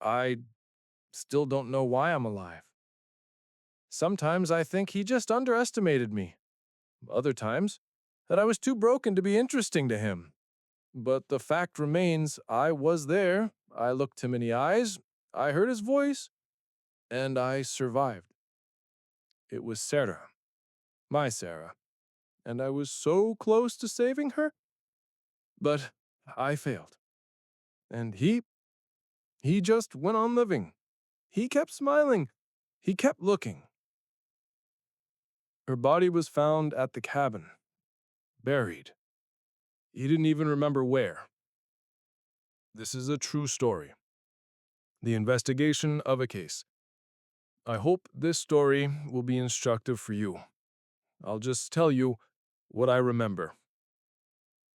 I still don't know why I'm alive. Sometimes I think he just underestimated me. Other times, that I was too broken to be interesting to him. But the fact remains, I was there, I looked him in the eyes, I heard his voice, and I survived. It was Sarah, my Sarah, and I was so close to saving her, but I failed. And he just went on living. He kept smiling. He kept looking. Her body was found at the cabin, buried. He didn't even remember where. This is a true story. The investigation of a case. I hope this story will be instructive for you. I'll just tell you what I remember.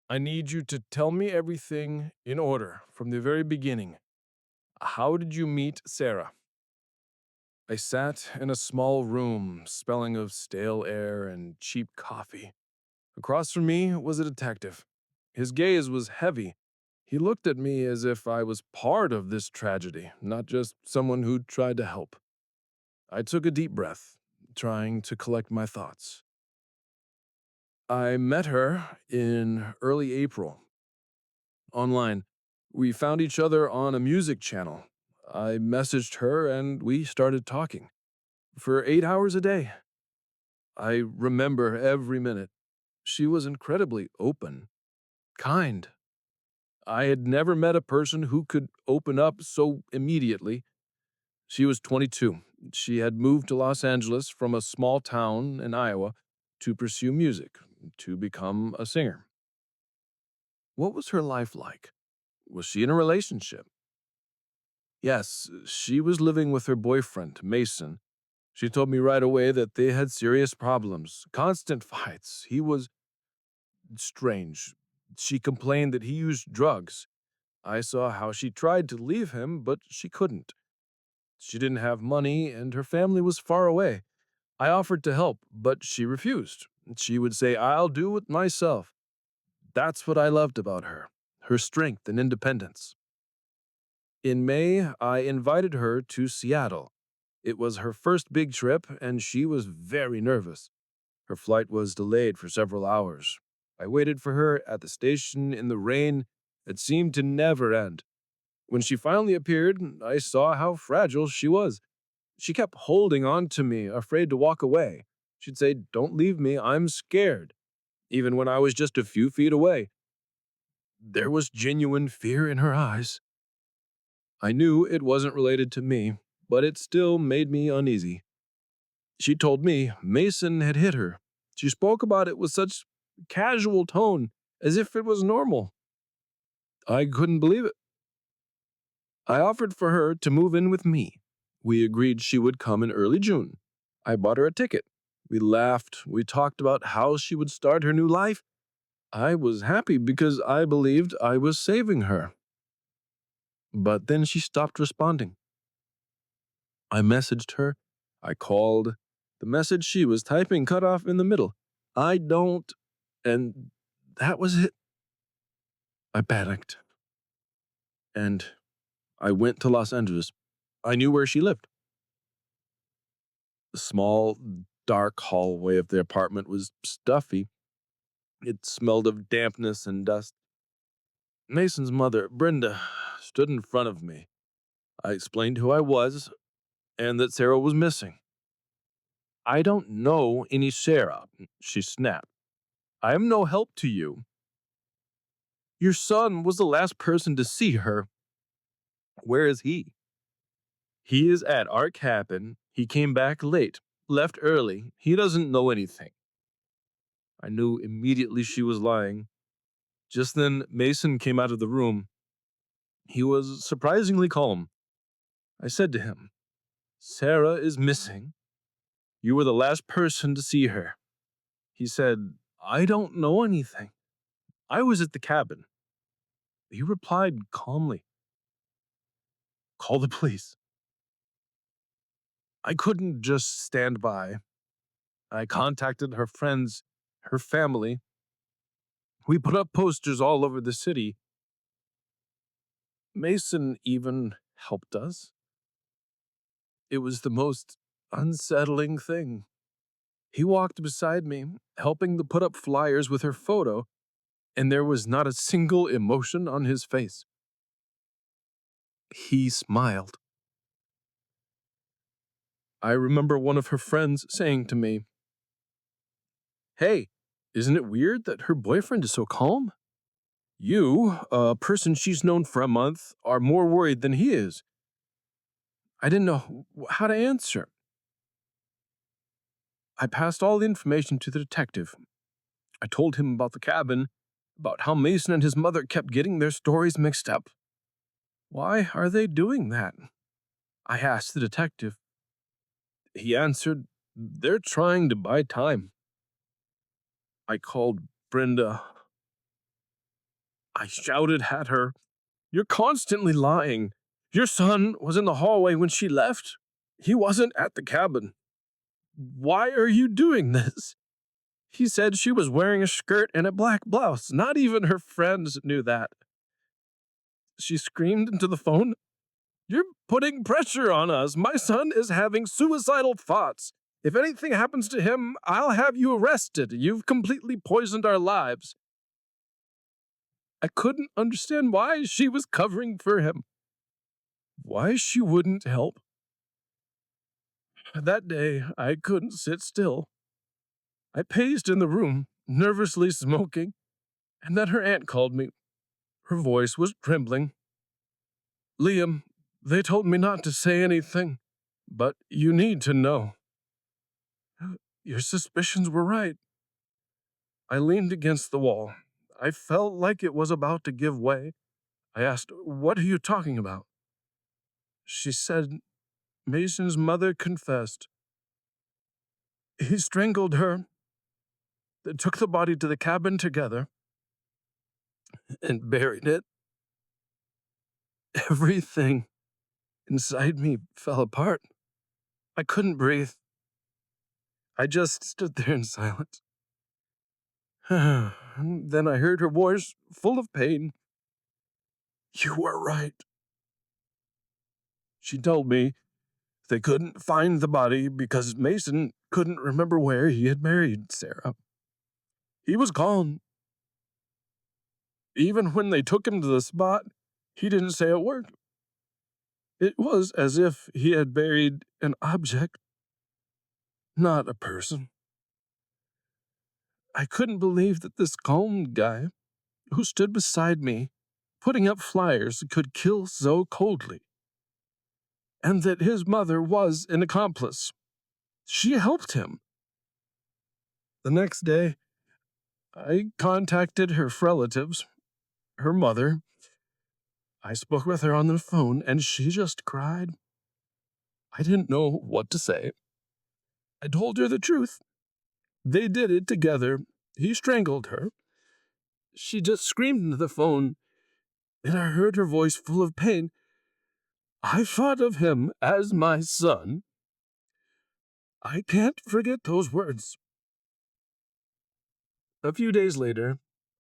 I need you to tell me everything in order from the very beginning. How did you meet Sarah? I sat in a small room, smelling of stale air and cheap coffee. Across from me was a detective. His gaze was heavy. He looked at me as if I was part of this tragedy, not just someone who tried to help. I took a deep breath, trying to collect my thoughts. I met her in early April, online. We found each other on a music channel. I messaged her and we started talking for 8 hours a day. I remember every minute. She was incredibly open, kind. I had never met a person who could open up so immediately. She was 22. She had moved to Los Angeles from a small town in Iowa to pursue music, to become a singer. What was her life like? Was she in a relationship? Yes, she was living with her boyfriend, Mason. She told me right away that they had serious problems, constant fights. He was strange. She complained that he used drugs. I saw how she tried to leave him, but she couldn't. She didn't have money, and her family was far away. I offered to help, but she refused. She would say, "I'll do it myself." That's what I loved about her strength and independence. In May, I invited her to Seattle. It was her first big trip, and she was very nervous. Her flight was delayed for several hours. I waited for her at the station in the rain that seemed to never end. When she finally appeared, I saw how fragile she was. She kept holding on to me, afraid to walk away. She'd say, "Don't leave me, I'm scared," even when I was just a few feet away. There was genuine fear in her eyes. I knew it wasn't related to me, but it still made me uneasy. She told me Mason had hit her. She spoke about it with such casual tone, as if it was normal. I couldn't believe it. I offered for her to move in with me. We agreed she would come in early June. I bought her a ticket. We laughed. We talked about how she would start her new life. I was happy because I believed I was saving her. But then she stopped responding. I messaged her. I called. The message she was typing cut off in the middle. I don't. And that was it. I panicked. And I went to Los Angeles. I knew where she lived. The small, dark hallway of the apartment was stuffy. It smelled of dampness and dust. Mason's mother, Brenda, stood in front of me. I explained who I was and that Sarah was missing. "I don't know any Sarah," she snapped. "I am no help to you. Your son was the last person to see her. Where is he?" "He is at our cabin. He came back late, left early. He doesn't know anything." I knew immediately she was lying. Just then, Mason came out of the room. He was surprisingly calm. I said to him, "Sarah is missing. You were the last person to see her." He said, "I don't know anything. I was at the cabin." He replied calmly, "Call the police." I couldn't just stand by. I contacted her friends, her family. We put up posters all over the city. Mason even helped us. It was the most unsettling thing. He walked beside me, helping to put up flyers with her photo, and there was not a single emotion on his face. He smiled. I remember one of her friends saying to me, "Hey, isn't it weird that her boyfriend is so calm? You, a person she's known for a month, are more worried than he is." I didn't know how to answer. I passed all the information to the detective. I told him about the cabin, about how Mason and his mother kept getting their stories mixed up. Why are they doing that? I asked the detective. He answered, "They're trying to buy time." I called Brenda. I shouted at her, "You're constantly lying. Your son was in the hallway when she left. He wasn't at the cabin. Why are you doing this?" He said she was wearing a skirt and a black blouse. Not even her friends knew that. She screamed into the phone, "You're putting pressure on us. My son is having suicidal thoughts. If anything happens to him, I'll have you arrested. You've completely poisoned our lives." I couldn't understand why she was covering for him. Why she wouldn't help. That day, I couldn't sit still. I paced in the room, nervously smoking, and then her aunt called me. Her voice was trembling. "Liam, they told me not to say anything, but you need to know. Your suspicions were right." I leaned against the wall. I felt like it was about to give way. I asked, "What are you talking about?" She said, "Mason's mother confessed. He strangled her. They took the body to the cabin together and buried it." Everything inside me fell apart. I couldn't breathe. I just stood there in silence. Then I heard her voice, full of pain. "You were right." She told me they couldn't find the body because Mason couldn't remember where he had buried Sarah. He was gone. Even when they took him to the spot, he didn't say a word. It was as if he had buried an object, not a person. I couldn't believe that this calm guy, who stood beside me, putting up flyers, could kill so coldly. And that his mother was an accomplice. She helped him. The next day, I contacted her relatives, her mother. I spoke with her on the phone, and she just cried. I didn't know what to say. I told her the truth. They did it together. He strangled her. She just screamed into the phone, and I heard her voice full of pain. "I thought of him as my son." I can't forget those words. A few days later,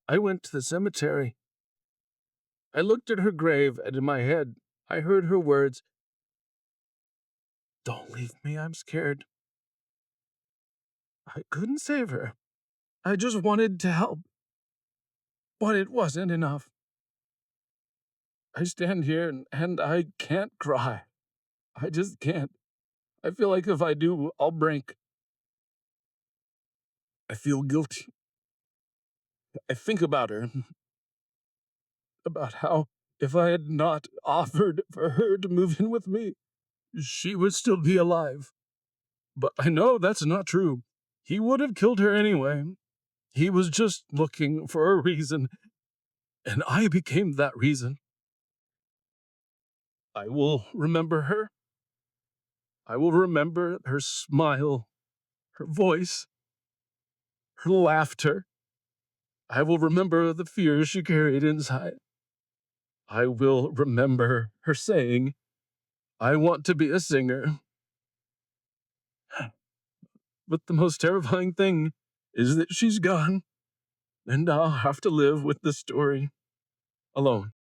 I went to the cemetery. I looked at her grave, and in my head, I heard her words, "Don't leave me, I'm scared." I couldn't save her. I just wanted to help. But it wasn't enough. I stand here and I can't cry. I just can't. I feel like if I do, I'll break. I feel guilty. I think about her, about how if I had not offered for her to move in with me, she would still be alive. But I know that's not true. He would have killed her anyway. He was just looking for a reason, and I became that reason. I will remember her. I will remember her smile, her voice, her laughter. I will remember the fear she carried inside. I will remember her saying, "I want to be a singer." But the most terrifying thing is that she's gone, and I'll have to live with this story alone.